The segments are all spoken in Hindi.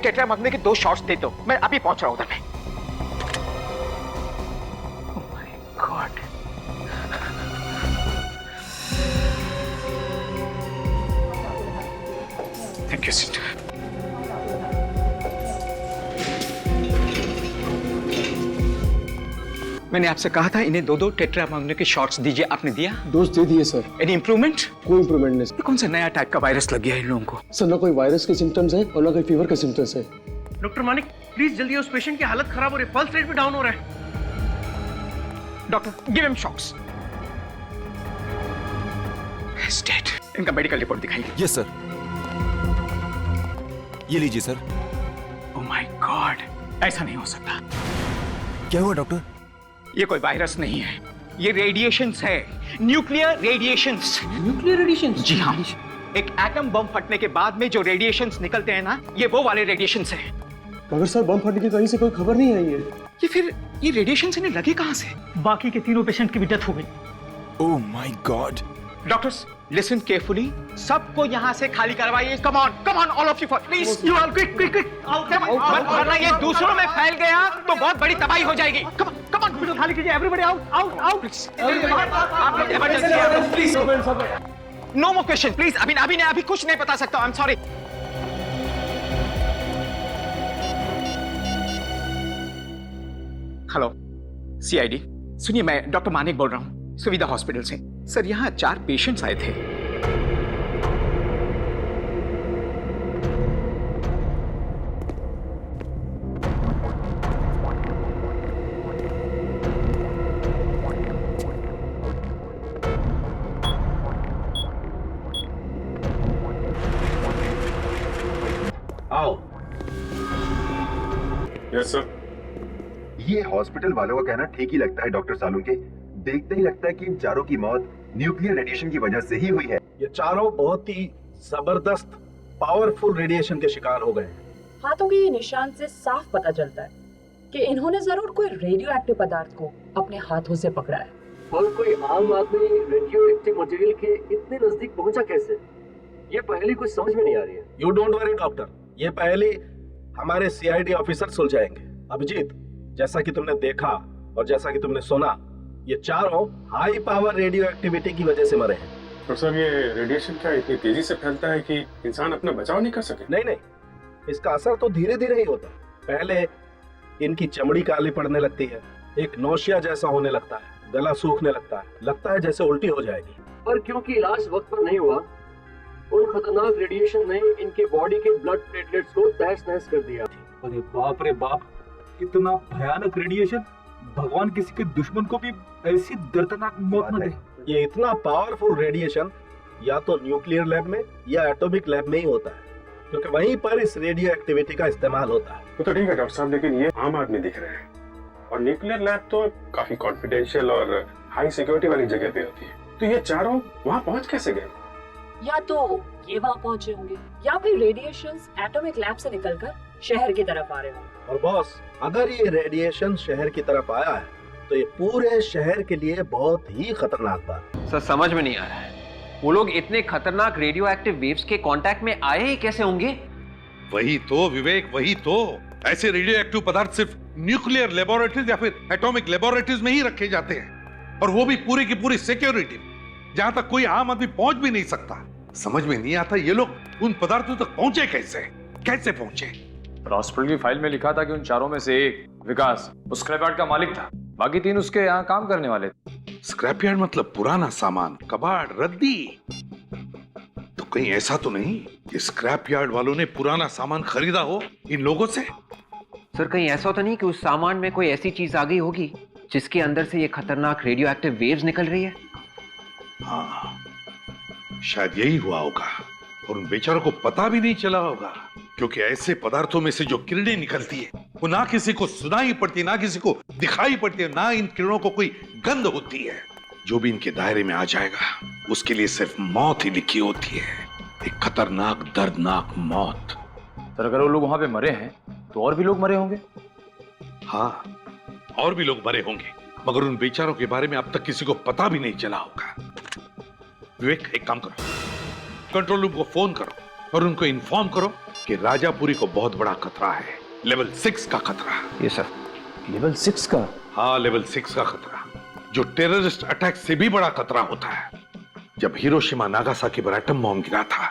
टेट्रामैग्नेट के 2 शॉट्स दे दो, मैं अभी पहुंच रहा हूं उधर में। Oh my God. Thank you, sister. मैंने आपसे कहा था इन्हें 2 टेट्रामैग्नेट के शॉट्स दीजिए, आपने दिया? डोज दे दिए सर। Any improvement? कोई इंप्रूवमेंट नहीं सर। कौन सा नया टाइप का वायरस लग गया है इन लोगों को? सर ना कोई वायरस के सिम्टम्स है और ना कोई फीवर के सिम्टम्स है। डॉक्टर मानिक प्लीज जल्दी, उस पेशेंट की हालत खराब हो रही है, पल्स रेट भी डाउन हो रहा है। Doctor give him shocks. He's dead. इनका मेडिकल रिपोर्ट दिखाइए। Yes sir. ये लीजिए सर। ओह माय गॉड, ऐसा नहीं हो सकता। क्या हुआ डॉक्टर? ये कोई वायरस नहीं है, ये रेडिएशंस है, न्यूक्लियर रेडिएशंस। Nuclear radiation? जी हाँ, एक एटम बम फटने के बाद में जो रेडिएशंस निकलते हैं ना, ये वो वाले रेडिएशंस हैं। मगर सर बम फटने की कहीं से कोई खबर नहीं आई है। ये फिर ये रेडिएशंस इन्हें लगे कहाँ से? बाकी के 3 पेशेंट की भी डेथ हो गई। Oh my God. Doctors listen carefully, सबको यहाँ से खाली करवाइए। Come on all of you please, you all quick quick quick, वरना ये दूसरों में फैल गया तो बहुत बड़ी तबाही हो जाएगी। कम ऑन खाली कीजिए, एवरीबॉडी आउट आउट आउट। आप लोग emergency please, no more question please. अभी कुछ नहीं बता सकता, I am sorry. Hello CID, सुनिए, मैं डॉक्टर मानिक बोल रहा हूँ सुविधा हॉस्पिटल से। सर यहाँ 4 पेशेंट्स आए थे। आओ। Yes sir. ये हॉस्पिटल वालों का कहना ठीक ही लगता है डॉक्टर सालुंके। देखते ही लगता है कि इन चारों की मौत न्यूक्लियर रेडिएशन की वजह से ही हुई है। ये चारों बहुत ही जबरदस्त पावरफुल रेडिएशन के शिकार हो गए हैं। हाथों के निशान से साफ पता चलता है कि इन्होंने जरूर कोई रेडियो एक्टिव पदार्थ को अपने हाथों से पकड़ा है। और कोई आम आदमी रेडियो एक्टिव मटेरियल के इतने नजदीक पहुंचा कैसे? ये पहली कुछ समझ में नहीं आ रही है। यू डोंट वरी डॉक्टर, ये पहले हमारे सीआईडी ऑफिसर सुलझाएंगे। अभिजीत, जैसा कि तुमने देखा और जैसा कि तुमने सुना, ये चारों हाई पावर रेडियो एक्टिविटी की वजह से मरे हैं। तो सर ये रेडिएशन क्या इतनी तेजी से फैलता है कि इंसान अपना बचाव नहीं कर सके? नहीं, इसका असर तो धीरे धीरे ही होता है। पहले इनकी चमड़ी काली पड़ने लगती है, एक नौशिया जैसा होने लगता है, गला सूखने लगता है जैसे उल्टी हो जाएगी। पर क्योंकि इलाज वक्त पर नहीं हुआ, उन खतरनाक रेडिएशन ने इनके बॉडी के ब्लड प्लेटलेट्स को तहस नहस कर दिया। अरे बाप रे बाप, इतना भयानक रेडिएशन! भगवान किसी के दुश्मन को भी ऐसी दर्दनाक मौत न दे। ये इतना पावरफुल रेडिएशन या तो न्यूक्लियर लैब में या एटॉमिक लैब में ही होता है, क्योंकि वहीं पर इस रेडियो एक्टिविटी का इस्तेमाल होता है। तो ठीक है डॉक्टर साहब, लेकिन ये आम आदमी दिख रहे हैं और न्यूक्लियर लैब तो काफी कॉन्फिडेंशियल और हाई सिक्योरिटी वाली जगह पे होती है। तो ये चारों वहाँ पहुँच कैसे गए? या तो ये वहाँ पहुंचे होंगे या फिर रेडिएशंस एटॉमिक लैब से निकलकर शहर की तरफ आ रहे होंगे। और बॉस, अगर ये रेडिएशन शहर की तरफ आया है तो ये पूरे शहर के लिए बहुत ही खतरनाक बात। सर समझ में नहीं आ रहा है, वो लोग इतने खतरनाक रेडियो एक्टिव वेव्स के कांटेक्ट में आए ही कैसे होंगे? वही तो विवेक, वही तो। ऐसे रेडियो एक्टिव पदार्थ सिर्फ न्यूक्लियर लेबोरेटरीज या फिर एटॉमिक लेबोरेटरीज में ही रखे जाते हैं, और वो भी पूरी की पूरी सिक्योरिटी, जहां तक कोई आम आदमी पहुंच भी नहीं सकता। समझ में नहीं आता ये लोग उन पदार्थों तक पहुंचे कैसे पहुंचे? हॉस्पिटल की फाइल में लिखा था कि उन चारों में से एक विकास उस स्क्रैप यार्ड का मालिक था, बाकी 3 उसके यहाँ काम करने वाले थे। स्क्रैप यार्ड मतलब पुराना सामान, कबाड़, रद्दी। तो कहीं ऐसा तो नहीं कि स्क्रैप यार्ड वालों ने पुराना सामान खरीदा हो इन लोगों से? सर कहीं ऐसा तो नहीं कि उस सामान में कोई ऐसी चीज आ गई होगी जिसके अंदर से ये खतरनाक रेडियो एक्टिव वेव्स निकल रही है? हाँ, शायद यही हुआ होगा, और उन बेचारों को पता भी नहीं चला होगा, क्योंकि ऐसे पदार्थों में से जो किरणें निकलती है वो ना किसी को सुनाई पड़ती, ना किसी को दिखाई पड़ती है, ना इन किरणों को कोई गंध होती है। जो भी इनके दायरे में आ जाएगा उसके लिए सिर्फ मौत ही लिखी होती है, एक खतरनाक दर्दनाक मौत। सर अगर वो लोग वहां पे मरे हैं तो और भी लोग मरे होंगे? हाँ, और भी लोग मरे होंगे, मगर उन बेचारों के बारे में अब तक किसी को पता भी नहीं चला होगा। विवेक, एक काम करो, कंट्रोल रूम को फोन करो और उनको इन्फॉर्म करो कि राजापुरी को बहुत बड़ा खतरा है, लेवल 6 का खतरा। ये सर। लेवल 6 का? हाँ, लेवल 6 का खतरा, जो टेररिस्ट अटैक से भी बड़ा खतरा होता है। जब हिरोशिमा नागासाकी पर एटम बॉम्ब गिरा था,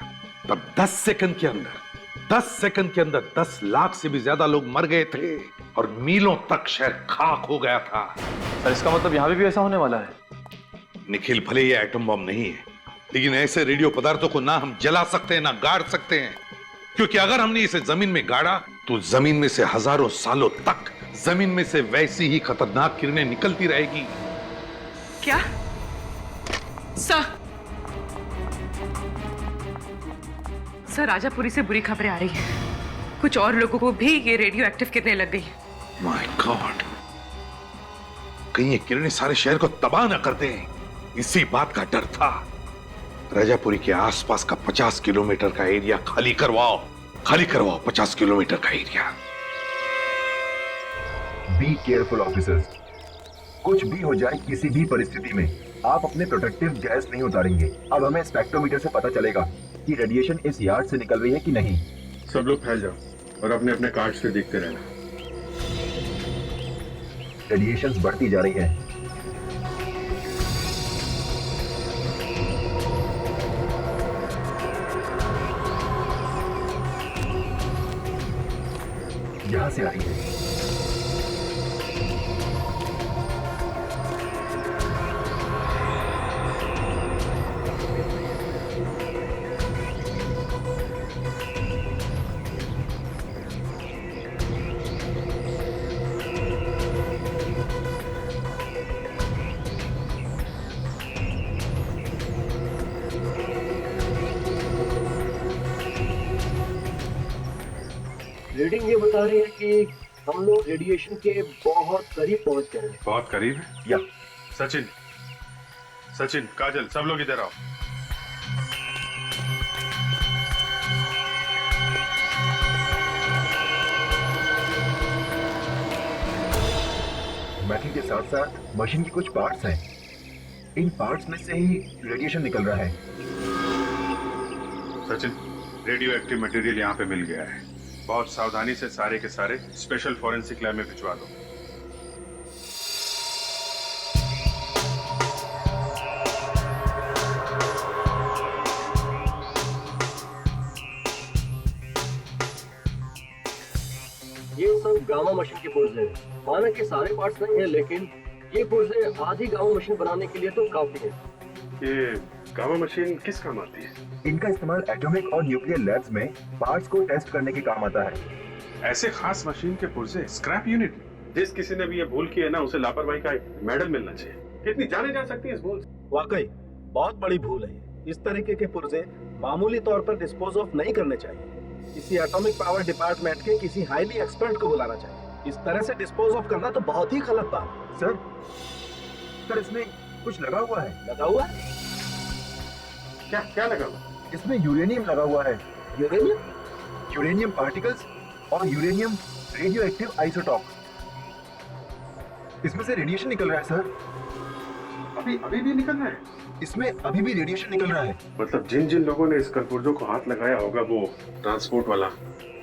तब 10 सेकंड के अंदर 10 लाख से भी ज्यादा लोग मर गए थे और मीलों तक शहर खाक हो गया था। सर इसका मतलब यहाँ भी ऐसा होने वाला है? निखिल, भले ये एटम बॉम्ब नहीं है, लेकिन ऐसे रेडियो पदार्थों को ना हम जला सकते हैं ना गाड़ सकते हैं, क्योंकि अगर हमने इसे जमीन में गाड़ा तो जमीन में से हजारों सालों तक जमीन में से वैसी ही खतरनाक किरणें निकलती रहेगी। क्या? सर, राजापुरी से बुरी खबरें आ रही हैं। कुछ और लोगों को भी ये रेडियो एक्टिव किरणें लग गई। माय गॉड, कहीं ये किरणें सारे शहर को तबाह न कर दें, इसी बात का डर था। राजापुरी के आसपास का 50 किलोमीटर का एरिया खाली करवाओ 50 किलोमीटर का एरिया। बी केयरफुल ऑफिसर्स, कुछ भी हो जाए किसी भी परिस्थिति में आप अपने प्रोटेक्टिव गैस नहीं उतारेंगे। अब हमें स्पेक्ट्रोमीटर से पता चलेगा कि रेडिएशन इस यार्ड से निकल रही है कि नहीं। सब लोग फैल जाओ और अपने अपने कार्ड से देखते रहना। रेडिएशंस बढ़ती जा रही है। यहां से आ रही है। रीडिंग ये बता रही है कि हम लोग रेडिएशन के बहुत करीब पहुंच गए हैं। बहुत करीब है? या सचिन, काजल, सब लोग इधर आओ। मेटल के साथ साथ मशीन के कुछ पार्ट्स हैं। इन पार्ट्स में से ही रेडिएशन निकल रहा है। सचिन, रेडियो एक्टिव मटेरियल यहाँ पे मिल गया है। बहुत सावधानी से सारे के सारे स्पेशल फॉरेंसिक लैब में भिजवा दो। ये सब गामा मशीन के पुर्जे हैं। माना कि सारे पार्ट्स नहीं है, लेकिन ये पुर्जे आधी गामा मशीन बनाने के लिए तो काफी है। ये गामा मशीन किस काम आती है? इनका इस्तेमाल एटॉमिक और न्यूक्लियर लैब्स में पार्ट्स को टेस्ट करने के काम आता है। ऐसे खास मशीन के पुर्जे स्क्रैप यूनिट, जिस किसी ने भी ये भूल की है ना, उसे लापरवाही का मेडल मिलना चाहिए। कितनी जाने जा सकती है इस भूल से? वाकई बहुत बड़ी भूल है। इस तरीके के पुर्जे मामूली तौर पर डिस्पोज ऑफ नहीं करने चाहिए। किसी एटॉमिक पावर डिपार्टमेंट के किसी हाईली एक्सपर्ट को बुलाना चाहिए। इस तरह से डिस्पोज ऑफ करना तो बहुत ही गलत बात है। सर इसमें कुछ लगा हुआ है। लगा हुआ है? क्या लगा हुआ? इसमें यूरेनियम लगा हुआ है। यूरेनियम पार्टिकल्स और यूरेनियम रेडियो एक्टिव आइसोटॉप। इसमें से रेडिएशन निकल रहा है सर। अभी भी निकल रहा है? इसमें अभी भी रेडिएशन निकल रहा है। मतलब जिन लोगों ने इस कलपुर्जों को हाथ लगाया होगा, वो ट्रांसपोर्ट वाला,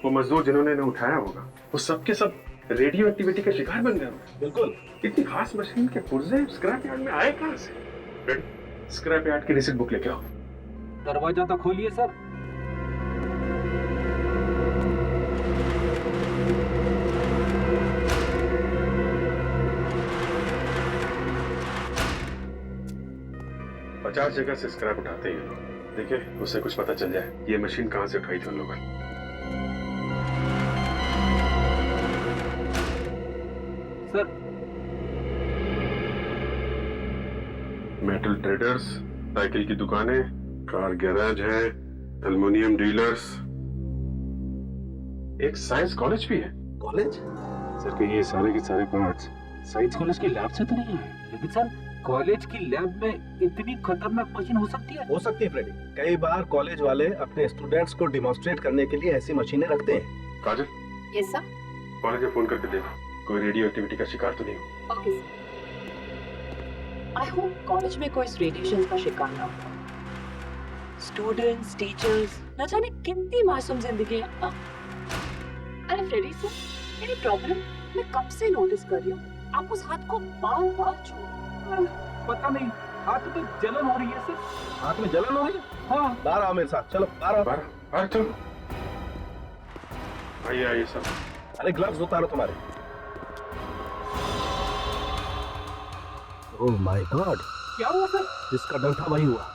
वो मजदूर जिन्होंने इन्हें उठाया होगा, वो सब के सब रेडियो एक्टिविटी का शिकार बन गए होंगे। बिल्कुल। इतनी खास मशीन के पुर्जे स्क्रैप यार्ड में आए कहां से? स्क्रैप यार्ड की रिसिप्ट बुक लेके आओ। दरवाजा तो खोलिए सर। पचास जगह से स्क्रैप उठाते हैं लोग। देखिए, उससे कुछ पता चल जाए ये मशीन कहां से उठाई थी उन लोगों ने। सर, मेटल ट्रेडर्स, साइकिल की दुकानें, कार गैराज है, एल्युमिनियम डीलर्स, एक साइंस कॉलेज भी है। कॉलेज? सर के ये सारे के सारे पार्ट्स साइंस कॉलेज की लैब से तो नहीं है, लेकिन सर कॉलेज की लैब में इतनी खतरनाक मशीन हो सकती है? हो सकती है फ्रेडी। कई बार कॉलेज वाले अपने स्टूडेंट्स को डिमॉन्स्ट्रेट करने के लिए ऐसी मशीनें रखते हैं। काजल, यस सर। कॉलेज में फोन करके देखो कोई रेडियो एक्टिविटी का शिकार तो नहीं हो। Okay sir. I hope college में कोई रेडिएशन का शिकार ना हो। स्टूडेंट्स, टीचर्स, न जाने कितनी मासूम जिंदगी है। अरे फ्रेडी सर, मेरी प्रॉब्लम मैं कब से नोटिस कर रही हूँ। आप उस हाथ को बार बार छू। पता नहीं, हाथ में जलन हो रही है सर। हाथ में जलन हो रही है? हाँ। बाहर आओ मेरे साथ, चलो बाहर आओ। बाहर चलो। आइए आइए सर। अरे ग्लव्स उतारो तुम्हारे। ओह माय गॉड, क्या हुआ सर? जिसका डर था वही हुआ।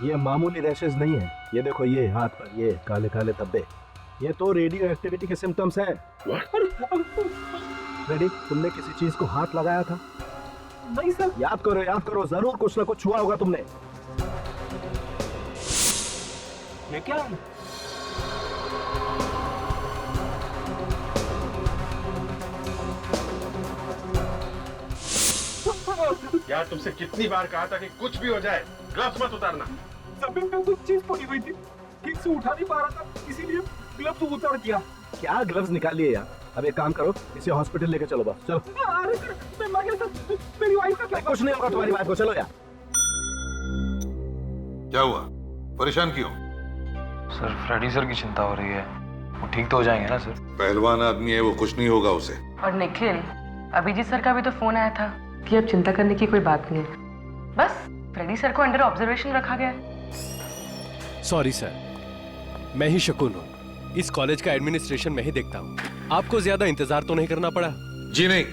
ये मामूली रैशेस नहीं है, ये देखो ये हाथ पर ये काले काले धब्बे, ये तो रेडियो एक्टिविटी के सिम्टम्स हैं। रेडी, तुमने किसी चीज को हाथ लगाया था? नहीं सर। याद करो, जरूर कुछ ना कुछ छुआ होगा तुमने। ये क्या है? यार तुमसे कितनी बार कहा था कि कुछ भी हो जाए ग्लव्स मत उतारना। जमीन पे कुछ चीज पड़ी हुई थी, ठीक से उठा नहीं पा रहा था, इसीलिए ग्लव्स उतार दिया। क्या ग्लव्स निकाल लिए यार? अब एक काम करो, इसे हॉस्पिटल लेके चलो बस। चलो। अरे सर, मैं मर गया सर, मेरी वाइफ का क्या? कुछ नहीं होगा तुम्हारी वाइफ को, चलो यार। क्या हुआ, परेशान क्यों? सर फ्रेडी सर की चिंता हो रही है, वो ठीक तो हो जाएंगे ना सर? पहलवान आदमी है वो, कुछ नहीं होगा उसे। और निखिल, अभिजीत सर का भी तो फोन आया था कि अब चिंता करने की कोई बात नहीं है, बस फ्रेडी सर को अंडर ऑब्जर्वेशन रखा गया है। सॉरी सर, मैं ही शकुन हूँ, इस कॉलेज का एडमिनिस्ट्रेशन में ही देखता हूँ। आपको ज्यादा इंतजार तो नहीं करना पड़ा? जी नहीं।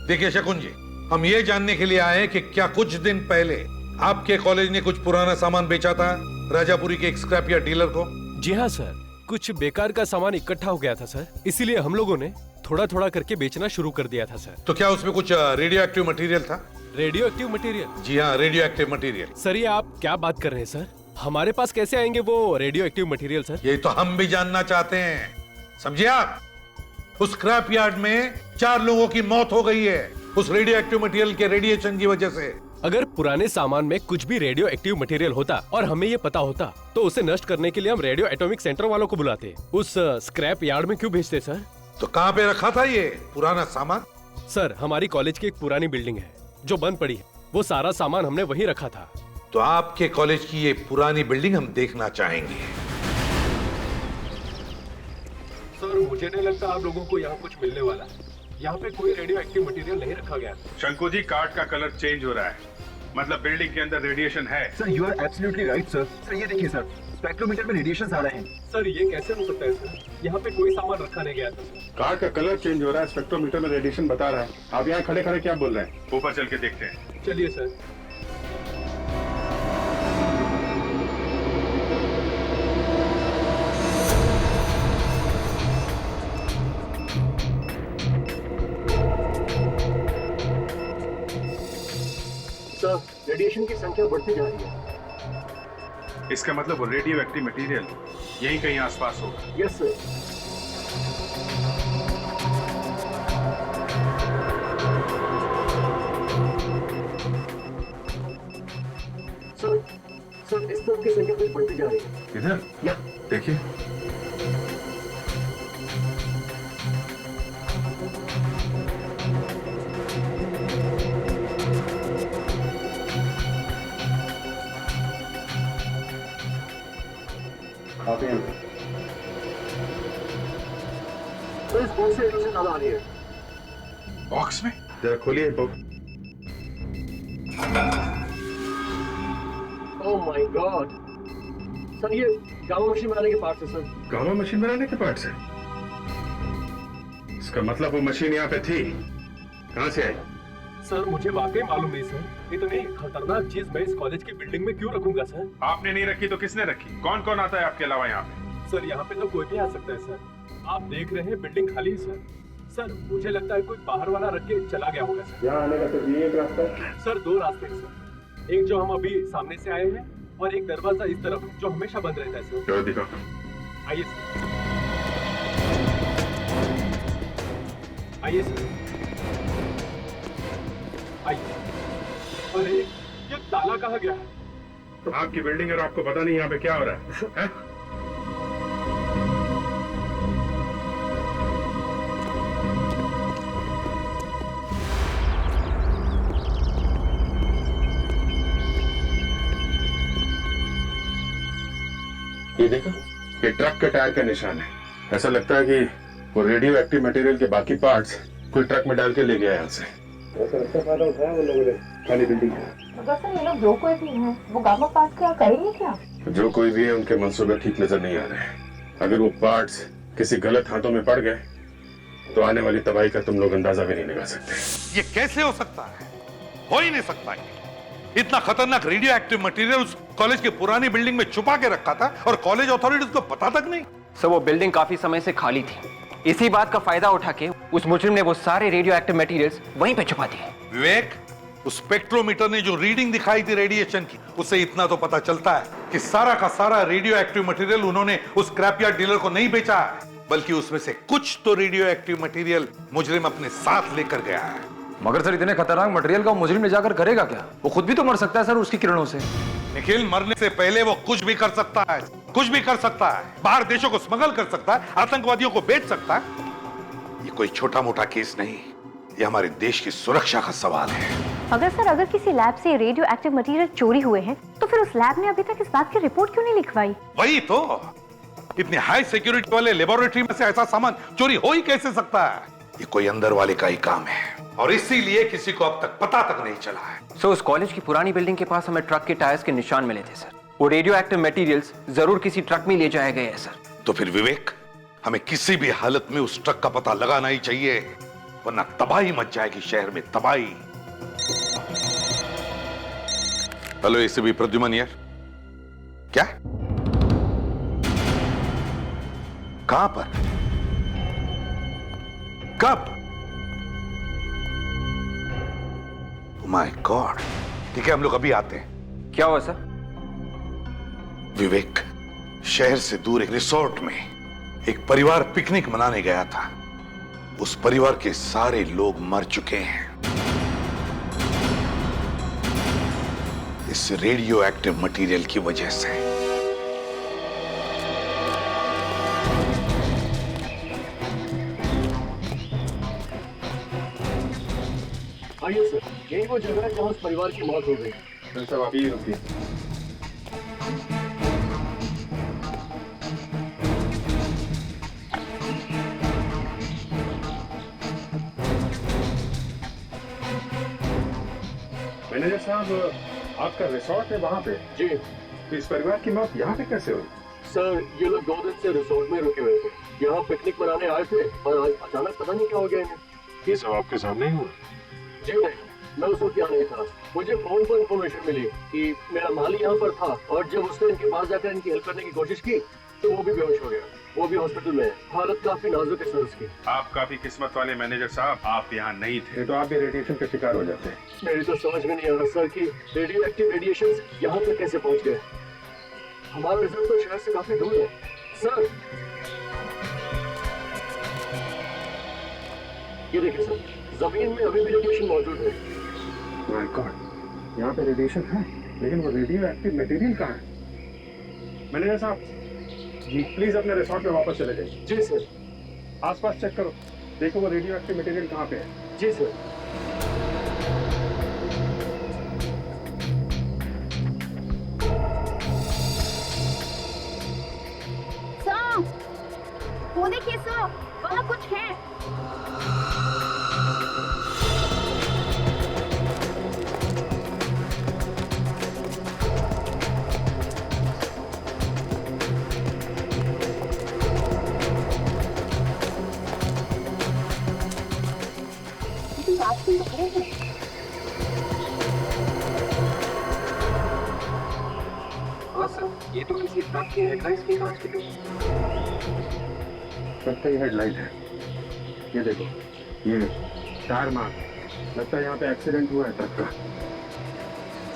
देखिए शकुन जी, हम ये जानने के लिए आए कि क्या कुछ दिन पहले आपके कॉलेज ने कुछ पुराना सामान बेचा था राजापुरी के एक स्क्रैप यार्ड डीलर को? जी हाँ सर, कुछ बेकार का सामान इकट्ठा हो गया था सर, इसीलिए हम लोगों ने थोड़ा थोड़ा करके बेचना शुरू कर दिया था सर। तो क्या उसमें कुछ रेडियो एक्टिव मटेरियल था? Radioactive material? जी हाँ, रेडियो एक्टिव मटेरियल। सर ये आप क्या बात कर रहे हैं सर? हमारे पास कैसे आएंगे वो रेडियो एक्टिव मटेरियल सर? ये तो हम भी जानना चाहते हैं, समझिए आप। उस स्क्रैप यार्ड में 4 लोगों की मौत हो गई है उस रेडियो एक्टिव मटेरियल के रेडिएशन की वजह से। अगर पुराने सामान में कुछ भी रेडियो एक्टिव मटेरियल होता और हमें ये पता होता तो उसे नष्ट करने के लिए हम रेडियो एटॉमिक सेंटर वालों को बुलाते, उस स्क्रैप यार्ड में क्यों भेजते सर? तो कहाँ पे रखा था ये पुराना सामान? सर हमारी कॉलेज की एक पुरानी बिल्डिंग है जो बंद पड़ी है, वो सारा सामान हमने वहीं रखा था। तो आपके कॉलेज की ये पुरानी बिल्डिंग हम देखना चाहेंगे। सर मुझे नहीं लगता आप लोगों को यहाँ कुछ मिलने वाला है, यहाँ पे कोई रेडियो एक्टिव मटेरियल नहीं रखा गया। शंकु जी, कार्ड का कलर चेंज हो रहा है, मतलब बिल्डिंग के अंदर रेडिएशन है। Sir you are absolutely right sir. Sir ये देखिए सर, स्पेक्ट्रोमीटर में रेडिएशन आ रहे हैं। सर ये कैसे हो सकता है सर? यहाँ पे कोई सामान रखा नहीं गया था सर। कार्ड का कलर चेंज हो रहा है, स्पेक्ट्रोमीटर में रेडिएशन बता रहा है। आप यहाँ खड़े खड़े क्या बोल रहे हैं? ऊपर चल के देखते हैं। चलिए सर। सर रेडिएशन की संख्या बढ़ती जा रही है। इसका मतलब वो रेडियो एक्टिव मटेरियल यहीं कहीं आसपास होगा। Yes sir. सर इस तरफ की संख्या भी बढ़ती जा रही है। इधर या देखिए। तो इस बॉक्स से रेडिएशन ज्यादा आ रही है। बॉक्स में जरा खोलिए book. Oh my God sir, ये गामा मशीन बनाने के पार्ट्स है सर। गामा मशीन बनाने के पार्ट्स है? इसका मतलब वो मशीन यहाँ पे थी, कहाँ से आई? सर मुझे वाकई मालूम नहीं सर, इतनी खतरनाक चीज मैं इस कॉलेज की बिल्डिंग में क्यों रखूंगा सर? आपने नहीं रखी तो किसने रखी? कौन कौन आता है आपके अलावा यहाँ पे? सर यहाँ पे तो कोई भी आ सकता है सर, आप देख रहे हैं बिल्डिंग खाली है सर। सर मुझे लगता है कोई बाहर वाला रख के चला गया होगा सर। यहाँ आने का तो ये एक रास्ता है। सर 2 रास्ते हैं सर, एक जो हम अभी सामने से आए हैं और एक दरवाजा इस तरफ जो हमेशा बंद रहता है सर। चलो दिखाओ। आइए सर, आइए सर, आइए। अरे ये ताला कहाँ गया? आपकी बिल्डिंग है और आपको पता नहीं यहाँ पे क्या हो रहा है, है? ये देखो, ये ट्रक के टायर का निशान है। ऐसा लगता है कि वो रेडियो एक्टिव मटेरियल के बाकी पार्ट्स कोई ट्रक में डाल के ले गया यहाँ से। ऐसा लगता फायदा उठाया उन लोगों ने खाली बिल्डिंग का। अगर सर ये लोग जो कोई भी हैं वो गामा पार्ट क्या करेंगे क्या? जो कोई भी है उनके मंसूबे ठीक नजर नहीं आ रहे हैं। अगर वो पार्ट्स किसी गलत हाथों में पड़ गए तो आने वाली तबाही का तुम लोग अंदाजा भी नहीं लगा सकते। ये कैसे हो सकता है? हो ही नहीं सकता है। इतना खतरनाक रेडियो एक्टिव मटेरियल उस कॉलेज की पुरानी बिल्डिंग में छुपा के रखा था और कॉलेज अथॉरिटीज को पता तक नहीं। सर वो बिल्डिंग काफी समय से खाली थी। इसी बात का फायदा उठा के उस मुजरिम ने वो सारे रेडियो एक्टिव मटेरियल्स वहीं पे छुपा दिए। विवेक, उस स्पेक्ट्रोमीटर ने जो रीडिंग दिखाई थी रेडिएशन की, उससे इतना तो पता चलता है कि सारा का सारा रेडियो एक्टिव मटेरियल उन्होंने उस स्क्रैपयार्ड डीलर को नहीं बेचा है, बल्कि उसमें से कुछ तो रेडियो एक्टिव मटेरियल मुजरिम अपने साथ लेकर गया है। मगर सर इतने खतरनाक मटेरियल का मुजरिम ले जाकर करेगा क्या? वो खुद भी तो मर सकता है सर उसकी किरणों से। निखिल, मरने से पहले वो कुछ भी कर सकता है, कुछ भी कर सकता है। बाहर देशों को स्मगल कर सकता है, आतंकवादियों को बेच सकता है। ये कोई छोटा मोटा केस नहीं, ये हमारे देश की सुरक्षा का सवाल है। अगर किसी लैब से रेडियो एक्टिव मटेरियल चोरी हुए हैं तो फिर उस लैब ने अभी तक इस बात की रिपोर्ट क्यों नहीं लिखवाई? वही तो, इतने हाई सिक्योरिटी वाले लेबोरेटरी में से ऐसा सामान चोरी हो ही कैसे सकता है? ये कोई अंदर वाले का ही काम है और इसीलिए किसी को अब तक पता तक नहीं चला है। सो उस कॉलेज की पुरानी बिल्डिंग के पास हमें ट्रक के टायर्स के निशान मिले थे सर। वो रेडियो एक्टिव मटेरियल्स जरूर किसी ट्रक में ले जाए गए हैं सर। तो फिर विवेक, हमें किसी भी हालत में उस ट्रक का पता लगाना ही चाहिए, वरना तबाही मच जाएगी शहर में, तबाही। हेलो एसीपी प्रद्युमन यार, क्या? कहां पर? कब? माय गॉड, ठीक है हम लोग अभी आते हैं। क्या हुआ सर? विवेक, शहर से दूर एक रिसोर्ट में एक परिवार पिकनिक मनाने गया था। उस परिवार के सारे लोग मर चुके हैं इस रेडियो एक्टिव मटेरियल की वजह से। आइए सर, यही वो जगह है जहाँ उस परिवार की मौत हो गई। सर साहब आप यही रुकिए। मैनेजर साहब, आपका रिसोर्ट है वहाँ पे? जी। तो इस परिवार की मौत यहाँ पे कैसे हुई? सर ये लोग 2 दिन से रिसोर्ट में रुके हुए थे, यहाँ पिकनिक मनाने आए थे और आज अचानक पता नहीं क्या हो गया इन्हें। ये सब आपके सामने ही हुआ? जी नहीं, मैं उस वक्त यहाँ नहीं था। मुझे फोन पर इंफॉर्मेशन मिली कि मेरा माली यहाँ पर था और जब उसने इनके पास जाकर इनकी हेल्प करने की कोशिश की तो वो भी बेहोश हो गया। वो भी हॉस्पिटल में है, हालत काफी नाजुक है सर उसकी। आप काफी किस्मत वाले मैनेजर साहब, आप यहाँ नहीं थे तो आप भी रेडिएशन का शिकार हो जाते। मेरी तो समझ में नहीं आ रहा सर कि रेडियो एक्टिव रेडिएशन यहाँ तक कैसे पहुँच गए। हमारा रिजल्ट तो शहर से काफी दूर है सर। ये देखिए सर, जमीन में अभी भी रेडिएशन मौजूद है। माय गॉड, यहाँ पे रेडिएशन है लेकिन वो रेडियो एक्टिव मटेरियल कहाँ है? मैनेजर साहब जी, प्लीज अपने रिसोर्ट में वापस चले जाइए। जी सर। आसपास चेक करो, देखो वो रेडियो एक्टिव मटेरियल कहाँ पे है। जी सर। सर, वो देखिए सर, वहाँ कुछ है। हाँ सर, ये तो किसी ट्रक की हेडलाइट्स की कांच की। ट्रक का ही हेडलाइट है, ये देखो, ये टायर मार्क, लगता है यहाँ पे एक्सीडेंट हुआ है ट्रक का।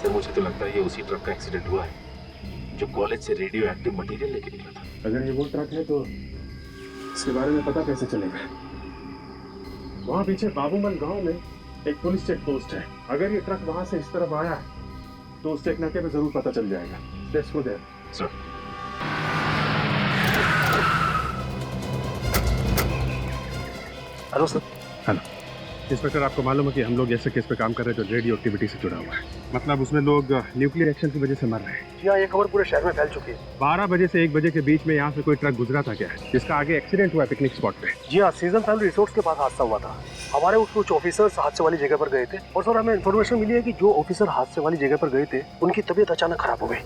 सर मुझे तो लगता है ये उसी ट्रक का एक्सीडेंट हुआ है जो कॉलेज से रेडियो एक्टिव मटेरियल लेके निकला था। अगर ये वो ट्रक है तो इसके बारे में पता कैसे चलेगा? वहाँ पीछे बाबूमल गांव में एक पुलिस चेक पोस्ट है, अगर ये ट्रक वहां से इस तरफ आया तो उस चेक नाके पे जरूर पता चल जाएगा। Let's go there. Sir hello sir. Hello. Inspector, आपको मालूम है कि हम लोग ऐसे केस पे काम कर रहे हैं जो रेडियो एक्टिविटी से जुड़ा हुआ है। मतलब उसमें लोग न्यूक्लियर एक्शन की वजह से मर रहे हैं। जी हाँ, ये खबर पूरे शहर में फैल चुकी है। 12 बजे से 1 बजे के बीच में यहाँ से कोई ट्रक गुजरा था क्या, जिसका आगे एक्सीडेंट हुआ पिकनिक स्पॉट पे। जी हाँ, सीजन फैमिली रिसोर्ट्स के पास हादसा हुआ था। हमारे कुछ ऑफिसर्स हादसे वाली जगह पर गए थे और सर हमें इन्फॉर्मेशन मिली है कि जो ऑफिसर हादसे वाली जगह पर गए थे उनकी तबीयत अचानक खराब हो गई।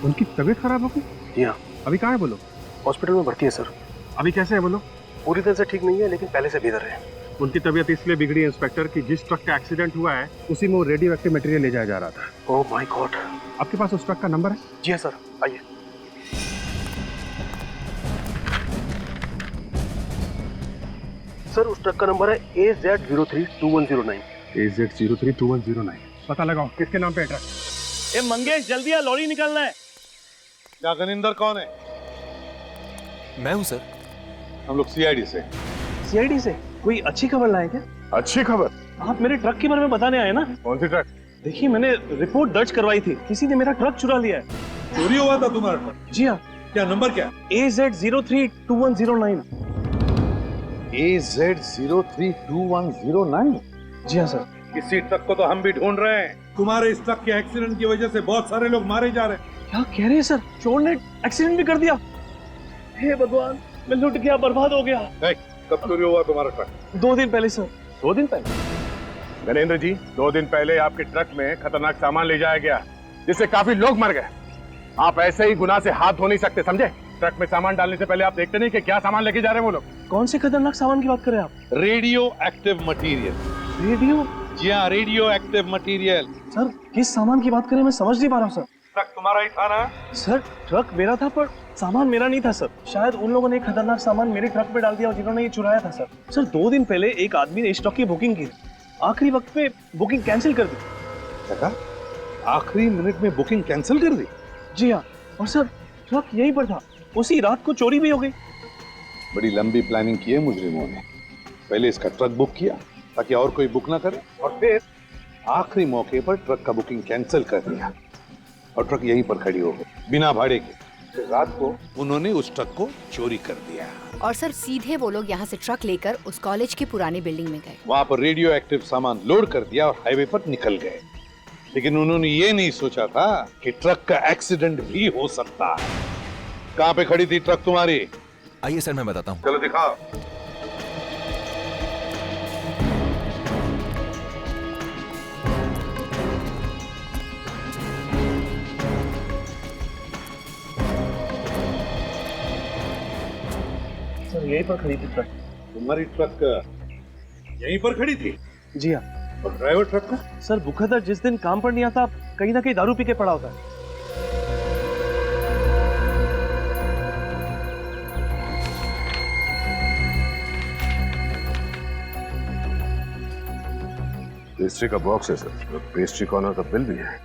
उनकी तबीयत खराब हो गई? जी हाँ। अभी कहाँ है वो लोग? हॉस्पिटल में भर्ती है सर। अभी कैसे है वो लोग? पूरी तरह से ठीक नहीं है, लेकिन पहले से बेहतर है। उनकी तबीयत इसलिए बिगड़ी है इंस्पेक्टर कि जिस ट्रक का एक्सीडेंट हुआ है उसी में वो रेडियो एक्टिव मटेरियल ले जाया जा रहा था। Oh my God. आपके पास उस ट्रक का नंबर है? जी हाँ सर, आइए। सर उस ट्रक का नंबर है AZ032109। AZ032109। पता लगाओ किसके नाम पे है ट्रक। ए मंगेश, जल्दी आ, लॉरी निकालना है। क्या गनिंदर कौन है? मैं हूँ सर। हम लोग सीआईडी से। सीआईडी से? कोई अच्छी खबर लाए क्या? अच्छी खबर? आप मेरे ट्रक के बारे में बताने आए ना? कौन सी ट्रक? देखिए, मैंने रिपोर्ट दर्ज करवाई थी, किसी ने मेरा ट्रक चुरा लिया है। चोरी हुआ था तुम्हारा ट्रक? जी हाँ। क्या नंबर क्या? AZ032109। AZ032109? जी हाँ सर। इसी ट्रक को तो हम भी ढूंढ रहे हैं। तुम्हारे इस ट्रक के एक्सीडेंट की वजह से बहुत सारे लोग मारे जा रहे हैं। क्या कह रहे हैं सर? चोर ने एक्सीडेंट भी कर दिया? हे भगवान, मैं लुट गया, बर्बाद हो गया। कब चोरी हुआ तुम्हारा ट्रक? 2 दिन पहले सर। 2 दिन पहले? गणेंद्र जी, 2 दिन पहले आपके ट्रक में खतरनाक सामान ले जाया गया जिससे काफी लोग मर गए। आप ऐसे ही गुनाह से हाथ धो नहीं सकते, समझे? ट्रक में सामान डालने से पहले आप देखते नहीं कि क्या सामान लेके जा रहे हैं वो लोग। कौन से खतरनाक सामान की बात कर रहे हैं आप? Radio active material. रेडियो? जी हाँ, रेडियो एक्टिव मटेरियल। सर किस सामान की बात करें, मैं समझ नहीं पा रहा हूँ सर। ट्रक तुम्हारा ही था ना? सर ट्रक मेरा था पर सामान मेरा नहीं था सर। शायद उन लोगों ने खतरनाक सामान मेरे ट्रक पे डाल दिया जिन्होंने ये चुराया था सर। सर 2 दिन पहले एक आदमी ने इस ट्रक की बुकिंग की, आखिरी वक्त पे बुकिंग कैंसिल कर दी। आखिरी मिनट में बुकिंग कैंसिल कर दी? जी हाँ, और सर ट्रक यहीं पर था, उसी रात को चोरी भी हो गई। बड़ी लंबी प्लानिंग की है मुजरिमों ने। पहले इसका ट्रक बुक किया ताकि और कोई बुक ना करे, और फिर आखिरी मौके पर ट्रक का बुकिंग कैंसिल कर दिया और ट्रक यहीं पर खड़ी हो गई बिना भाड़े के। फिर रात को उन्होंने उस ट्रक को चोरी कर दिया। और सर सीधे वो लोग यहाँ से ट्रक लेकर उस कॉलेज की पुरानी बिल्डिंग में गए। वहाँ पर रेडियो एक्टिव सामान लोड कर दिया और हाईवे पर निकल गए। लेकिन उन्होंने ये नहीं सोचा था कि ट्रक का एक्सीडेंट भी हो सकता है। कहाँ पे खड़ी थी ट्रक तुम्हारी? आइए सर, मैं बताता हूँ। चलो दिखाओ। सर यहीं पर खड़ी थी ट्रक। तुम्हारी ट्रक यहीं पर खड़ी थी? जी हाँ। और ड्राइवर ट्रक का? सर बुखातर जिस दिन काम पर नहीं आता कहीं ना कहीं दारू पी के पड़ा होता है। पेस्ट्री का बॉक्स है सर, पेस्ट्री कॉर्नर का बिल भी है।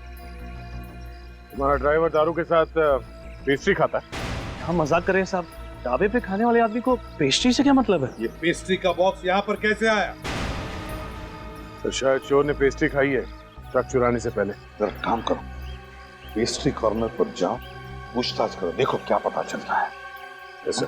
तुम्हारा ड्राइवर दारू के साथ पेस्ट्री खाता है? हम मजाक कर रहे हैं साहब, ढाबे पे खाने वाले आदमी को पेस्ट्री से क्या मतलब है? ये पेस्ट्री का बॉक्स यहाँ पर कैसे आया? तो शायद चोर ने पेस्ट्री खाई है ट्रक चुराने से पहले। जरा काम करो, पेस्ट्री कॉर्नर पर जाओ, पूछताछ करो, देखो क्या पता चलता है। Yes sir.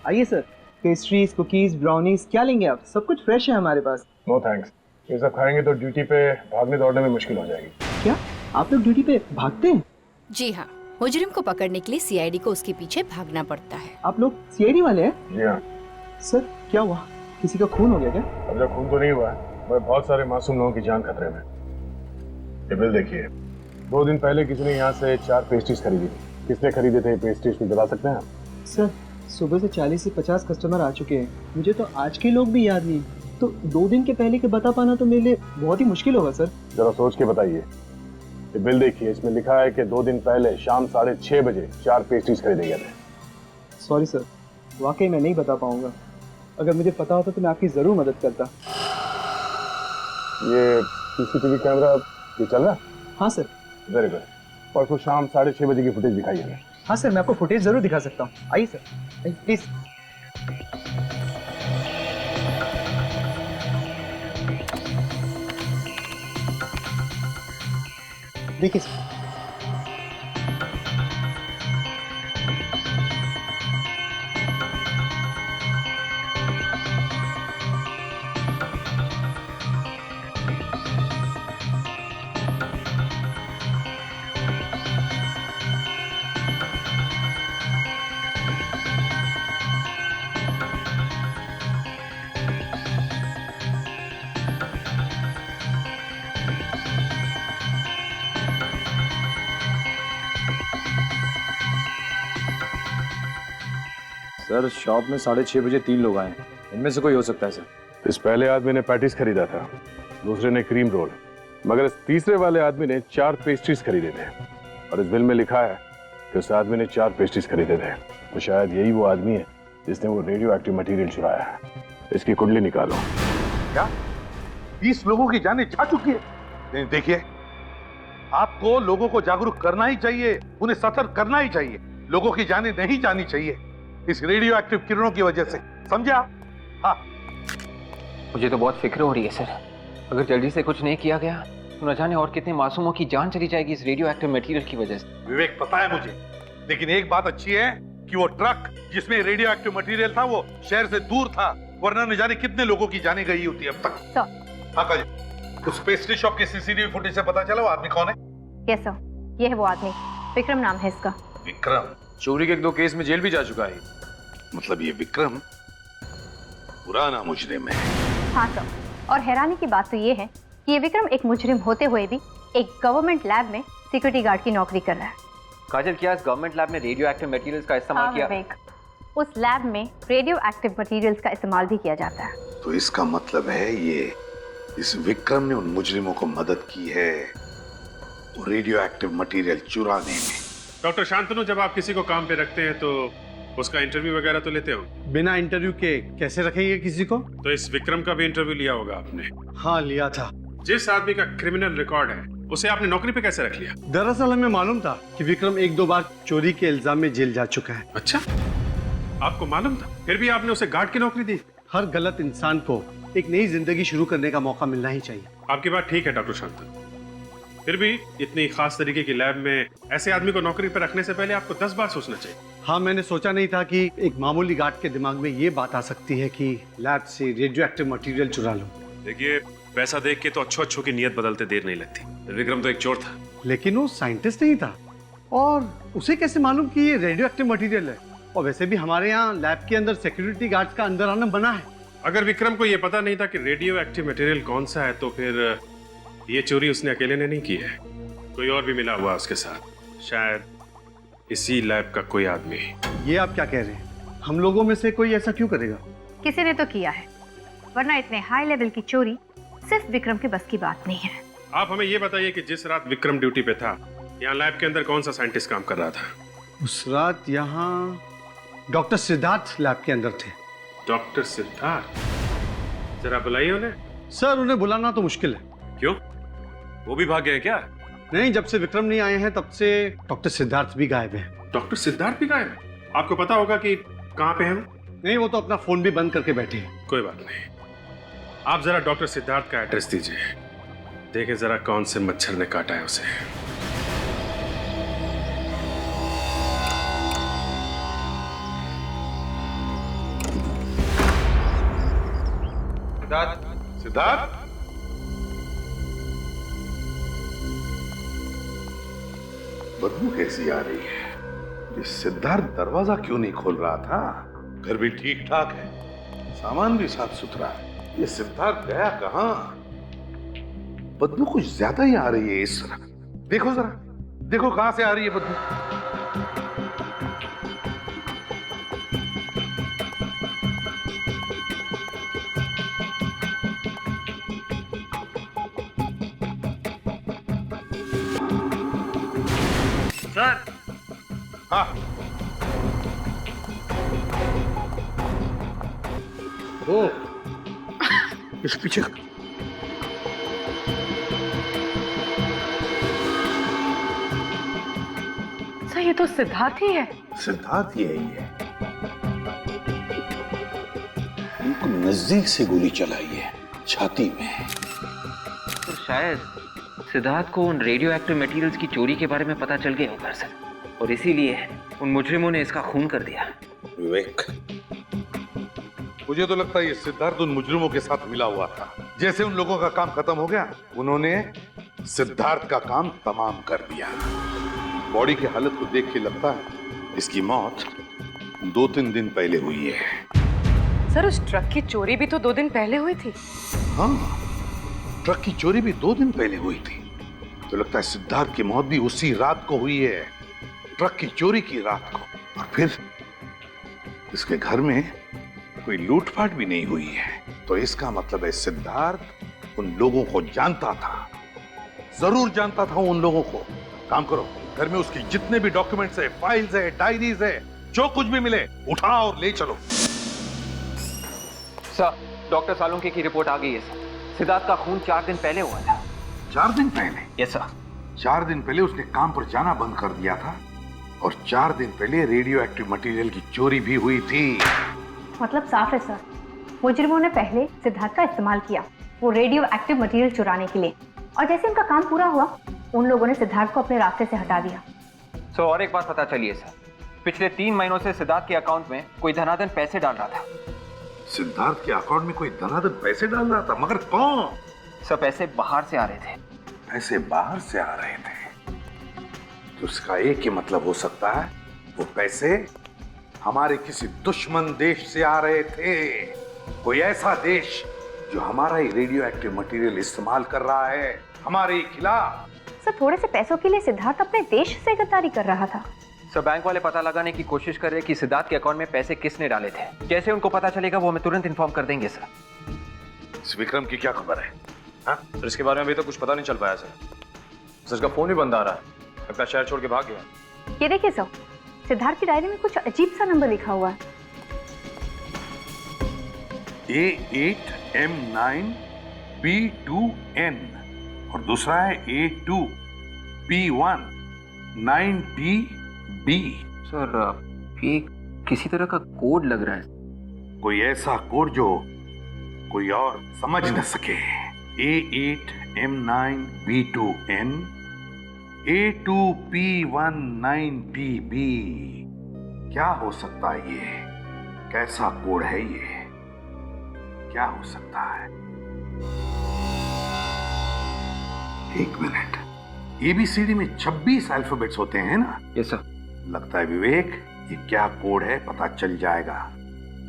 आइए सर, पेस्ट्रीज, कुकीज, ब्राउनीज क्या लेंगे आप? सब कुछ फ्रेश है हमारे पास। नो थैंक्स, ये सब खाएंगे तो ड्यूटी पे भागने दौड़ने में मुश्किल हो जाएगी। क्या आप लोग ड्यूटी पे भागते हैं? जी हाँ, मुजरिम को पकड़ने के लिए सीआईडी को उसके पीछे भागना पड़ता है। आप लोग सीआईडी वाले हैं? जी हाँ। सर क्या हुआ, किसी का खून हो गया क्या? अब तक खून तो नहीं हुआ है, मगर बहुत सारे मासूम लोगों की जान खतरे में। ये बिल देखिए, 2 दिन पहले किसी ने यहाँ से 4 पेस्ट्रीज खरीदी। किसने खरीदे थे पेस्ट्रीज में बता सकते हैं आप? सर सुबह से 40 से 50 कस्टमर आ चुके हैं, मुझे तो आज के लोग भी याद नहीं, तो 2 दिन के पहले के बता पाना तो मेरे लिए बहुत ही मुश्किल होगा सर। जरा सोच के बताइए। ये बिल देखिए, इसमें लिखा है कि 2 दिन पहले शाम 6:30 बजे 4 पेस्ट्रीज खरीदे गए थे। सॉरी सर, वाकई मैं नहीं बता पाऊंगा। अगर मुझे पता होता तो मैं आपकी जरूर मदद करता। ये सीसीटीवी कैमरा ये चल रहा है? हाँ सर। Very good. परसों शाम 6:30 बजे की फुटेज दिखाइए हमें। हाँ सर, मैं आपको फुटेज जरूर दिखा सकता हूँ। आइए सर, आइए प्लीज। देखिए सर। सर शॉप में 6:30 बजे 3 लोग आए हैं। इनमें से कोई हो सकता है सर। इस पहले आदमी ने पैटीज खरीदा था, दूसरे ने क्रीम रोल, मगर इस तीसरे वाले आदमी ने 4 पेस्ट्रीज खरीदे थे और इस बिल में लिखा है कि उस आदमी ने 4 पेस्ट्रीज खरीदे थे। तो शायद यही वो आदमी है जिसने वो रेडियो एक्टिव मटेरियल चुराया है। इसकी कुंडली निकालो। क्या 20 लोगों की जानें जा चुकी है? नहीं, देखिए, आपको लोगों को जागरूक करना ही चाहिए, उन्हें सतर्क करना ही चाहिए। लोगों की जानें नहीं जानी चाहिए इस रेडियो एक्टिव किरणों की वजह से, समझा? हाँ। मुझे तो बहुत फिक्र हो रही है सर। अगर जल्दी से कुछ नहीं किया गया तो न जाने और कितने मासूमों की जान चली जाएगी इस रेडियो एक्टिव मटेरियल की वजह से। विवेक, पता है मुझे, लेकिन एक बात अच्छी है कि वो ट्रक जिसमें रेडियो एक्टिव मटेरियल था वो शहर से दूर था, वरना न जाने कितने लोगों की जाने गई होती अब तक। हाँ काजल, उस पेस्ट्री शॉप के सीसीटीवी फुटेज से पता चला वो आदमी कौन है? यस सर, ये है वो आदमी, विक्रम नाम है इसका। विक्रम? चोरी के 2 केस में जेल भी जा चुका है। मतलब ये विक्रम पुराना मुजरिम है? हाँ सर, और हैरानी की बात तो ये है कि ये विक्रम एक मुजरिम होते हुए भी एक गवर्नमेंट लैब में सिक्योरिटी गार्ड की नौकरी कर रहा है। काजल, क्या इस गवर्नमेंट लैब में रेडियो एक्टिव मटेरियल्स का इस्तेमाल किया? उस लैब में रेडियो एक्टिव मटेरियल्स का इस्तेमाल भी किया जाता है। तो इसका मतलब है ये इस विक्रम ने उन मुजरिमों को मदद की है वो रेडियो एक्टिव मटेरियल चुराने में। डॉक्टर शांतनु, जब आप किसी को काम पे रखते हैं तो उसका इंटरव्यू वगैरह तो लेते हो? बिना इंटरव्यू के कैसे रखेंगे किसी को? तो इस विक्रम का भी इंटरव्यू लिया होगा आपने? हाँ, लिया था। जिस आदमी का क्रिमिनल रिकॉर्ड है उसे आपने नौकरी पे कैसे रख लिया? दरअसल हमें मालूम था कि विक्रम 1-2 बार चोरी के इल्जाम में जेल जा चुका है। अच्छा, आपको मालूम था? फिर भी आपने उसे गार्ड की नौकरी दी? हर गलत इंसान को एक नई जिंदगी शुरू करने का मौका मिलना ही चाहिए। आपकी बात ठीक है डॉक्टर शांतनु, फिर भी इतनी खास तरीके की लैब में ऐसे आदमी को नौकरी पर रखने से पहले आपको 10 बार सोचना चाहिए। हाँ, मैंने सोचा नहीं था कि एक मामूली गार्ड के दिमाग में ये बात आ सकती है कि लैब से रेडियो एक्टिव मटेरियल चुरा लो। देखिए, पैसा देख के तो अच्छों की नियत बदलते देर नहीं लगती। विक्रम तो एक चोर था, लेकिन वो साइंटिस्ट नहीं था, और उसे कैसे मालूम कि ये रेडियो एक्टिव मटेरियल है? और वैसे भी हमारे यहाँ लैब के अंदर सिक्योरिटी गार्ड्स का अंदर आना बना है। अगर विक्रम को ये पता नहीं था कि रेडियो एक्टिव मटेरियल कौन सा है तो फिर ये चोरी उसने अकेले ने नहीं की है, कोई और भी मिला हुआ उसके साथ, शायद इसी लैब का कोई आदमी। ये आप क्या कह रहे हैं? हम लोगों में से कोई ऐसा क्यों करेगा? किसी ने तो किया है, वरना इतने हाई लेवल की चोरी सिर्फ विक्रम के बस की बात नहीं है। आप हमें ये बताइए कि जिस रात विक्रम ड्यूटी पे था, यहाँ लैब के अंदर कौन सा साइंटिस्ट काम कर रहा था? उस रात यहाँ डॉक्टर सिद्धार्थ लैब के अंदर थे। डॉक्टर सिद्धार्थ? जरा बुलाइए उन्हें। सर, उन्हें बुलाना तो मुश्किल है। क्यों, वो भी भाग गए क्या? नहीं, जब से विक्रम नहीं आए हैं तब से डॉक्टर सिद्धार्थ भी गायब है। डॉक्टर सिद्धार्थ भी गायब है? आपको पता होगा कि कहाँ पे हैं वो? नहीं, वो तो अपना फोन भी बंद करके बैठे हैं। कोई बात नहीं, आप जरा डॉक्टर सिद्धार्थ का एड्रेस दीजिए, देखें जरा कौन से मच्छर ने काटा है उसे। सिद्धार्थ, बदबू कैसी आ रही है? ये सिद्धार्थ दरवाजा क्यों नहीं खोल रहा था? घर भी ठीक ठाक है, सामान भी साफ सुथरा है, ये सिद्धार्थ गया कहाँ? बदबू कुछ ज्यादा ही आ रही है इस तरह। देखो जरा, देखो कहां से आ रही है बदबू। सर। हाँ। ओ, इस पीछे सर, ये तो सिद्धार्थ ही है। सिद्धार्थ यही है। बिल्कुल नजदीक से गोली चलाई है, छाती में। तो शायद सिद्धार्थ को उन रेडियो एक्टिव मटेरियल्स की चोरी के बारे में पता चल गया होगा सर, और इसीलिए उन मुजरिमों ने इसका खून कर दिया। विवेक, मुझे तो लगता है ये सिद्धार्थ उन मुजरिमों के साथ मिला हुआ था। जैसे उन लोगों का काम खत्म हो गया, उन्होंने सिद्धार्थ का काम तमाम कर दिया। बॉडी की हालत को देख के लगता है इसकी मौत 2-3 दिन पहले हुई है। सर, उस ट्रक की चोरी भी तो 2 दिन पहले हुई थी। हाँ, ट्रक की चोरी भी 2 दिन पहले हुई थी। तो लगता है सिद्धार्थ की मौत भी उसी रात को हुई है, ट्रक की चोरी की रात को। और फिर इसके घर में कोई लूटपाट भी नहीं हुई है। तो इसका मतलब है सिद्धार्थ उन लोगों को जानता था, जरूर जानता था उन लोगों को। काम करो, घर में उसकी जितने भी डॉक्यूमेंट्स है, फाइल्स है, डायरीज है, जो कुछ भी मिले उठाओ और ले चलो। सर, डॉक्टर सालुंके की रिपोर्ट आ गई है सर। सिद्धार्थ का खून 4 दिन पहले हुआ था। 4 दिन पहले? Yes sir. 4 दिन पहले उसने काम पर जाना बंद कर दिया था और 4 दिन पहले रेडियो एक्टिव मटेरियल की चोरी भी हुई थी। मतलब साफ है सर, मुजरिमों ने पहले सिद्धार्थ का इस्तेमाल किया वो रेडियो एक्टिव मटेरियल चुराने के लिए, और जैसे उनका काम पूरा हुआ उन लोगों ने सिद्धार्थ को अपने रास्ते से हटा दिया। सर, और एक बात पता चली है सर, पिछले 3 महीनों से सिद्धार्थ के अकाउंट में कोई धनाधन पैसे डाल रहा था। सिद्धार्थ के अकाउंट में कोई धनाधन पैसे डाल रहा था? मगर कौन? सर, पैसे बाहर से आ रहे थे। पैसे बाहर से आ रहे थे? तो उसका एक ही मतलब हो सकता है, वो पैसे हमारे किसी दुश्मन देश से आ रहे थे। कोई ऐसा देश जो हमारा ही रेडियो एक्टिव मटेरियल इस्तेमाल कर रहा है हमारे खिलाफ। सर, थोड़े से पैसों के लिए सिद्धार्थ अपने देश से गद्दारी कर रहा था। सर, बैंक वाले पता लगाने की कोशिश कर रहे हैं कि सिद्धार्थ के अकाउंट में पैसे किसने डाले थे। जैसे उनको पता चलेगा वो हमें तुरंत इन्फॉर्म कर देंगे सर। इस विक्रम की क्या खबर है? सर, इसके बारे में अभी तो कुछ पता नहीं चल पाया सर। सर, इसका फोन भी बंद आ रहा है, लगता है शहर छोड़ के भाग गया। ये देखिए सर, सिद्धार्थ की डायरी में कुछ अजीब सा नंबर लिखा हुआ है। A8M9 B2N और दूसरा है A2P1 9TB। सर, ये किसी तरह का कोड लग रहा है। कोई ऐसा कोड जो कोई और समझ न सके। A8M9 B2N A2P1 9TB। क्या हो सकता है ये? कैसा कोड है ये? क्या हो सकता है? एक मिनट, ABCD में 26 अल्फाबेट्स होते हैं ना? Yes sir. लगता है विवेक ये क्या कोड है पता चल जाएगा।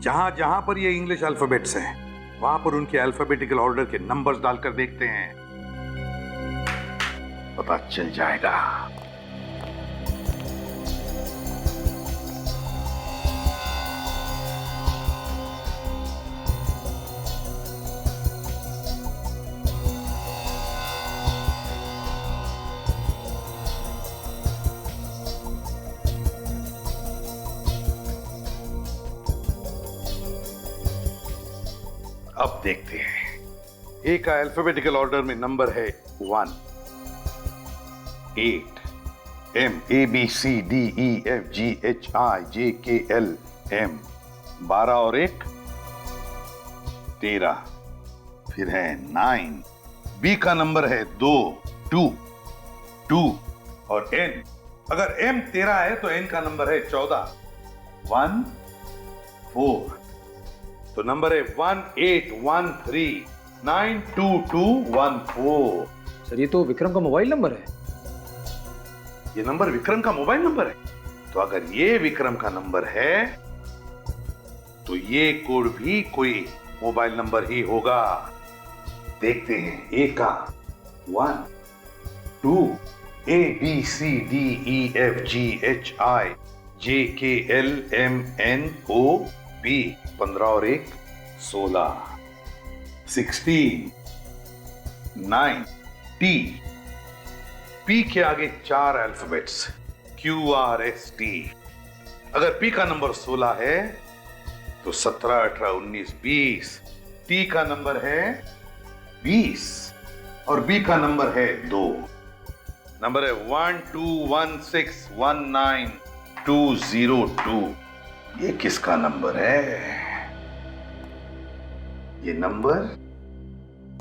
जहां जहां पर ये इंग्लिश अल्फाबेट्स हैं वहां पर उनके अल्फाबेटिकल ऑर्डर के नंबर्स डालकर देखते हैं, पता चल जाएगा। अब देखते हैं। ए का अल्फाबेटिकल ऑर्डर में नंबर है 1, 8, M A B C D E F G H I J K L M 12 और 1 13। फिर है 9। B का नंबर है 2 2 और N। अगर M 13 है तो N का नंबर है 14 1 4। तो नंबर है 18139221 सर, ये तो विक्रम का मोबाइल नंबर है। ये नंबर विक्रम का मोबाइल नंबर है? तो अगर ये विक्रम का नंबर है तो ये कोड भी कोई मोबाइल नंबर ही होगा। देखते हैं। ए का 1 2 A B C D E F G H I J K L M N O P 15 और 1 16 16 9 T P के आगे 4 alphabets Q R S T। अगर P का नंबर 16 है तो 17 18 19 20। T का नंबर है 20 और B का नंबर है 2। नंबर है 121619 202। ये किसका नंबर है? ये नंबर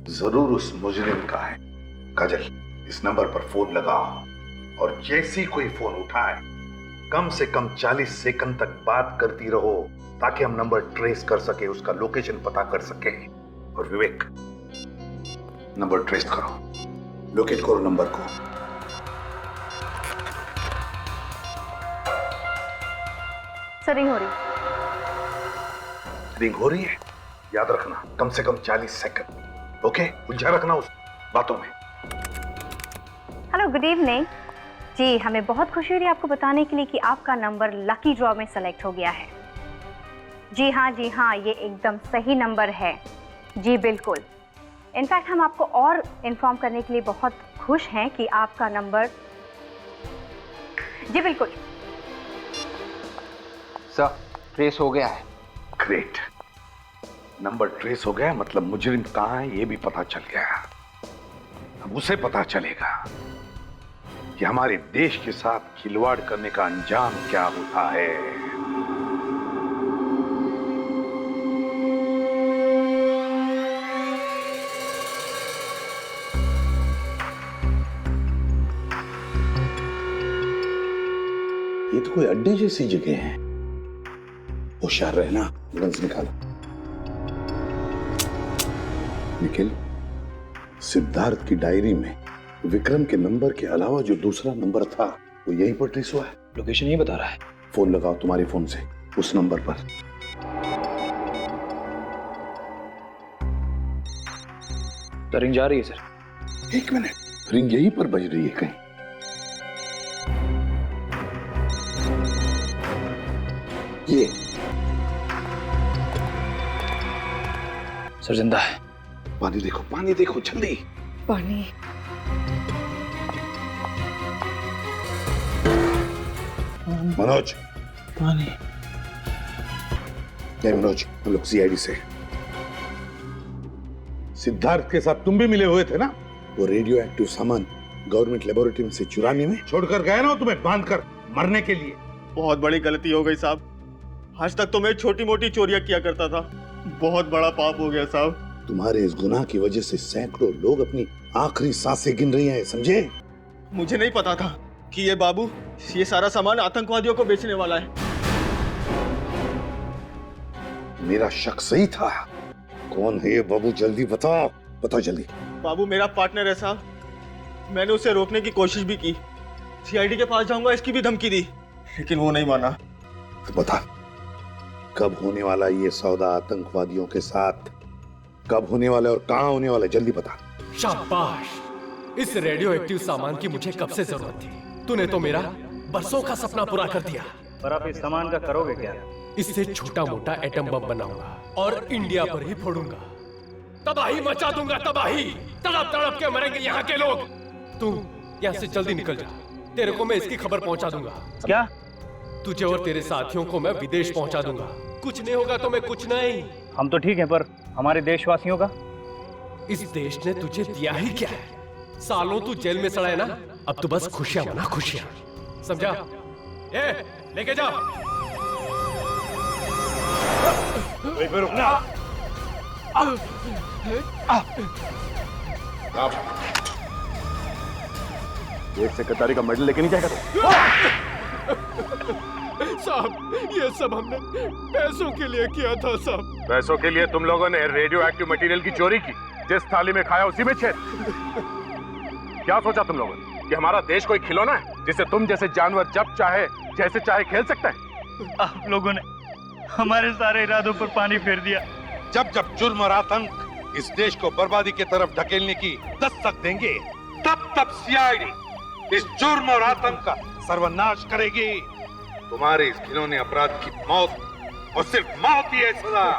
जरूर उस मुजरिम का है। काजल, इस नंबर पर फोन लगाओ और जैसे कोई फोन उठाए कम से कम 40 सेकंड तक बात करती रहो ताकि हम नंबर ट्रेस कर सके, उसका लोकेशन पता कर सके। और विवेक, नंबर ट्रेस करो, लोकेट करो नंबर को। सर, रिंग हो रही। रिंग हो रही है? याद रखना, कम से कम 40 सेकंड। ओके, उलझा रखना उसको। बातों में। हेलो, गुड इवनिंग जी। हमें बहुत खुशी हो रही है आपको बताने के लिए कि आपका नंबर लकी ड्रॉ में सेलेक्ट हो गया है। जी हाँ, ये एकदम सही नंबर है। जी बिल्कुल। इनफैक्ट हम आपको और इन्फॉर्म करने के लिए बहुत खुश हैं कि आपका नंबर, जी बिल्कुल सर, ट्रेस हो गया है। ग्रेट, नंबर ट्रेस हो गया, मतलब मुजरिम कहाँ है ये भी पता चल गया। अब उसे पता चलेगा कि हमारे देश के साथ खिलवाड़ करने का अंजाम क्या होता है। ये तो कोई अड्डे जैसी जगह है। होशियार रहना, गन्स निकालो। निखिल, सिद्धार्थ की डायरी में विक्रम के नंबर के अलावा जो दूसरा नंबर था वो यहीं पर ट्रेस हुआ है। लोकेशन यही बता रहा है। फोन लगाओ तुम्हारे फोन से उस नंबर पर। तो रिंग जा रही है सर। एक मिनट, रिंग यहीं पर बज रही है कहीं। ये सर जिंदा है। पानी देखो, पानी देखो जल्दी। पानी। मनोज, पानी। नहीं मनोज, हम लोग सीआईडी से। सिद्धार्थ के साथ तुम भी मिले हुए थे ना? वो रेडियो एक्टिव सामान गवर्नमेंट लेबोरेटरी में से चुराने में छोड़कर गए ना तुम्हें बांधकर मरने के लिए। बहुत बड़ी गलती हो गई साहब। आज तक तो मैं छोटी मोटी चोरियां किया करता था, बहुत बड़ा पाप हो गया साहब। तुम्हारे इस गुनाह की वजह से सैकड़ों लोग अपनी आखिरी सांसें गिन रही हैं, समझे? मुझे नहीं पता था कि ये बाबू ये सारा सामान आतंकवादियों को बेचने वाला है। मेरा शक सही था। कौन है ये बाबू, जल्दी बताओ, बताओ जल्दी। बाबू मेरा पार्टनर है साहब। मैंने उसे रोकने की कोशिश भी की, सीआईडी के पास जाऊंगा इसकी भी धमकी दी, लेकिन वो नहीं माना। तो बता, कब होने वाला ये सौदा आतंकवादियों के साथ? कब होने वाला और कहां होने वाला, जल्दी बता। शाबाश, इस रेडियो एक्टिव सामान की मुझे कब से जरूरत थी। तूने तो मेरा बरसों का सपना पूरा कर दिया। पर आप इस सामान का करोगे क्या? इससे छोटा मोटा एटम बम बनाऊंगा और इंडिया पर ही फोड़ूंगा। तबाही मचा दूंगा, तबाही। तड़प तड़प के मरेंगे यहाँ के लोग। तू यहाँ से जल्दी निकल जा, तेरे को मैं इसकी खबर पहुँचा दूंगा। क्या? तुझे और तेरे साथियों को मैं विदेश पहुँचा दूंगा। कुछ नहीं होगा तो मैं कुछ नहीं। हम तो ठीक हैं, पर हमारे देशवासियों का? इस देश ने तुझे दिया ही क्या है? सालों तू जेल में सड़ा है ना, अब तो बस खुशियां मना, खुशियां। समझा? ए, लेके जा। रुकना। एक सेक्रेटरी का मेडल लेके नहीं जाएगा तो? साहब, ये सब हमने पैसों के लिए किया था साहब। पैसों के लिए तुम लोगों ने रेडियो एक्टिव मटेरियल की चोरी की, जिस थाली में खाया उसी में छेद। क्या सोचा तुम लोगों ने कि हमारा देश कोई खिलौना है जिसे तुम जैसे जानवर जब चाहे जैसे चाहे खेल सकते हैं? आप लोगों ने हमारे सारे इरादों पर पानी फेर दिया। जब जब जुर्म और आतंक इस देश को बर्बादी की तरफ धकेलने की दस्तक देंगे, तब तब सीआईडी इस जुर्म और आतंक का सर्वनाश करेगी। तुम्हारे इस खिलौने अपराध की मौत और सिर्फ मौत ही है सजा।